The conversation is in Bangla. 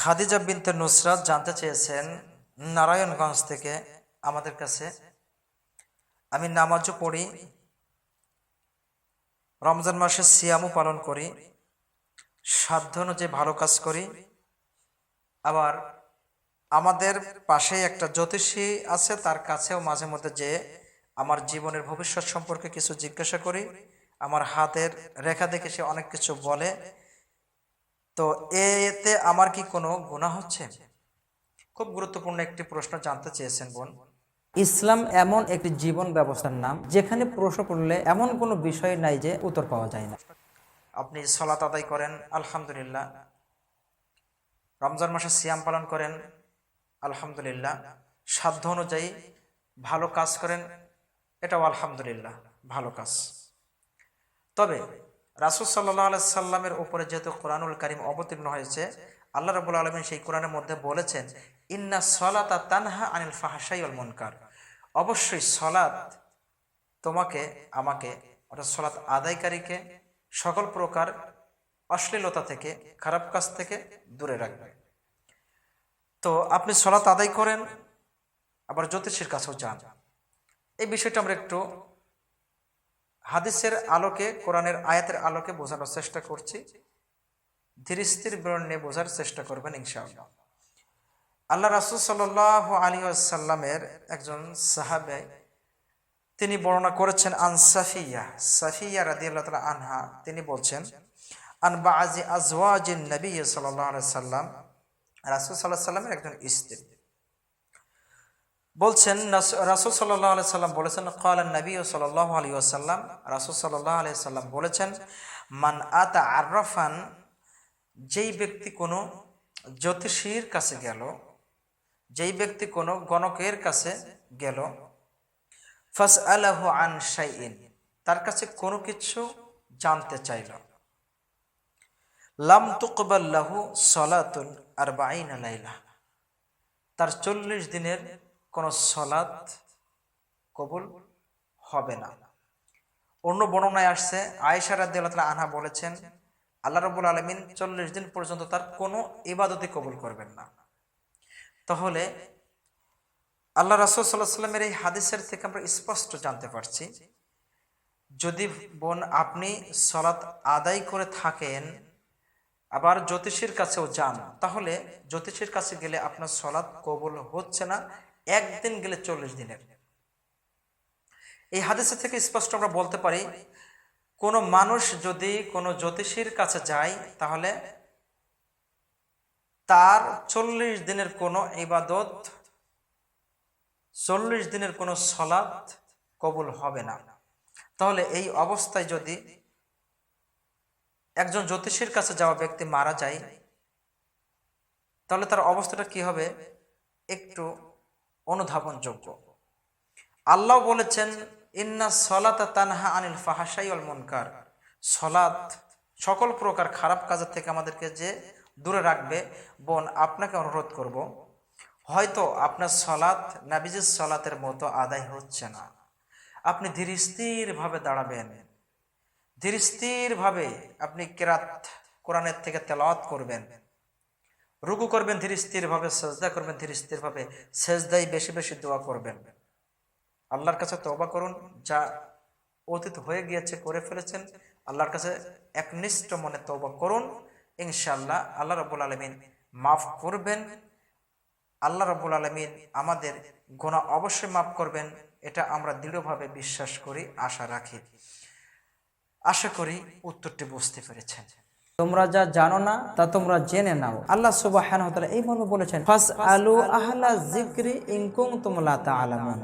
খাদিজা বিনতে নুসরাত জানতে চেয়েছেন নারায়ণগঞ্জ থেকে আমাদের কাছে, আমি নামাজও পড়ি, রমজান মাসে সিয়ামও পালন করি, সাধ্য অনুযায়ী ভালো কাজ করি, আবার আমাদের পাশেই একটা জ্যোতিষী আছে, তার কাছেও মাঝে মধ্যে যে আমার জীবনের ভবিষ্যৎ সম্পর্কে কিছু জিজ্ঞাসা করি, আমার হাতের রেখা দেখে সে অনেক কিছু বলে। তো এতে আমার কি কোনো গুনাহ হচ্ছে? খুব গুরুত্বপূর্ণ একটি প্রশ্ন জানতে চেয়েছেন বোন। ইসলাম এমন একটি জীবন ব্যবস্থার নাম যেখানে প্রশ্ন করলে এমন কোনো বিষয় নাই যে উত্তর পাওয়া যায় না। আপনি সালাত আদায় করেন, আলহামদুলিল্লাহ। রমজান মাসে সিয়াম পালন করেন, আলহামদুলিল্লাহ। সাধ্য অনুযায়ী ভালো কাজ করেন, এটাও আলহামদুলিল্লাহ ভালো কাজ। তবে রাসূল সাল্লাল্লাহু আলাইহি সাল্লামের উপরে যেহেতু কোরআনুল কারীম অবতীর্ণ হয়েছে, আল্লাহ রাব্বুল আলামিন সেই কোরআনের মধ্যে বলেছেন, ইন্না সলাতা তানহা আনিল ফাহশাই ওয়াল মুনকার। অবশ্যই সলাত তোমাকে আমাকে, অর্থাৎ সলাত আদায়কারীকে সকল প্রকার অশ্লীলতা থেকে, খারাপ কাজ থেকে দূরে রাখবে। তো আপনি সলাত আদায় করেন, আবার জ্যোতিষীর কাছেও যান। এই বিষয়টা আমরা একটু হাদিসের আলোকে, কোরআনের আয়াতের আলোকে বোঝানোর চেষ্টা করছি। ধীর স্থির বিবরণ নিয়ে বোঝার চেষ্টা করবেন ইনশাআল্লাহ। আল্লাহ রাসূল সাল্লাল্লাহু আলাইহি ওয়াসাল্লামের একজন সাহাবী, তিনি বর্ণনা করেছেন আন সাফিয়া রাদিয়াল্লাহু তাআলা আনহা, তিনি বলছেন আন বাযি আজওয়াজিন নবী সাল্লাল্লাহু আলাইহি সাল্লাম, রাসূল সাল্লাল্লাহু আলাইহি সাল্লামের একজন স্ত্রী বলছেন, রাসূল সাল্লাল্লাহু আলাইহি সাল্লাম বলেছেন, ক্বালান নবী সাল্লাল্লাহু আলাইহি ওয়াসাল্লাম, রাসূল সাল্লাল্লাহু আলাইহি সাল্লাম বলেছেন, মান আতা আররাফান, যেই ব্যক্তি কোনো জ্যোতিষীর কাছে গেল, যেই ব্যক্তি কোনো গণকের কাছে গেল, ফাসআলাহু আন শাইইন, তার কাছে কোনো কিছু জানতে চাইল, লাম তুকবাল লাহু সালাতুন আরবাঈনা লাইলা, তার 40 দিনের কোনো সালাত কবুল হবে না। অন্য বর্ণনায় আসছে, আয়েশা রাদিয়াল্লাহু তাআলা আনহা বলেছেন, আল্লাহ রাব্বুল আলামিন 40 দিন পর্যন্ত তার কোনো ইবাদতই কবুল করবেন না। তাহলে আল্লাহ রাসূল সাল্লাল্লাহু আলাইহি ওয়াসাল্লামের এই হাদিসের থেকে আমরা স্পষ্ট জানতে পারছি, যদি বোন আপনি সালাত আদায় করে থাকেন, আবার জ্যোতিষীর কাছেও যান, তাহলে জ্যোতিষীর কাছে গেলে আপনার সালাত কবুল হচ্ছে না, একদিন গেলে 40 দিনের। এই হাদিসের থেকে স্পষ্ট আমরা বলতে পারি, কোনো মানুষ যদি কোনো জ্যোতিষীর কাছে যায়, তাহলে তার 40 দিনের কোনো ইবাদত, 40 দিনের কোনো সালাত কবুল হবে না। তাহলে এই অবস্থায় যদি একজন জ্যোতিষীর কাছে যাওয়া ব্যক্তি মারা যায়, তাহলে তার অবস্থাটা কি হবে একটু অনুধাবনযোগ্য। আল্লাহ বলেছেন, ইন্না সলাতা তানহা আনিল ফাহশাই ওয়াল মুনকার, সলাত সকল প্রকার খারাপ কাজের থেকে আমাদেরকে যে দূরে রাখবে। বোন, আপনাকে অনুরোধ করব, হয়তো আপনার সলাত নবীজির সলাতের মতো আদায় হচ্ছে না, আপনি ধীর স্থির ভাবে দাঁড়াবেন, ধীর স্থির ভাবে আপনি কিরাত কোরআনের থেকে তেলাওয়াত করবেন, রুকু করবেন ধীর স্থির ভাবে, সেজদা করবেন ধীর স্থির ভাবে, সেজদায় বেশি বেশি দোয়া করবেন, আল্লাহর কাছে তওবা করুন, যা অতীত হয়ে গিয়েছে করে ফেলেছেন, আল্লাহর কাছে একনিষ্ঠ মনে তওবা করুন, ইনশাআল্লাহ আল্লাহ রাব্বুল আলামিন মাফ করবেন। আল্লাহ রাব্বুল আলামিন আমাদের গুনাহ অবশ্যই মাফ করবেন, এটা আমরা দৃঢ়ভাবে বিশ্বাস করি, আশা রাখি। আশা করি উত্তরটি বুঝতে পেরেছেন। তোমরা যা জানো না তা তোমরা জেনে নাও। আল্লাহ সুবহানাহু ওয়া তাআলা এই মর্মে বলেছেন, ফাসআলু আহলা যিকরি ইন কুনতুম লা তা'লামুন।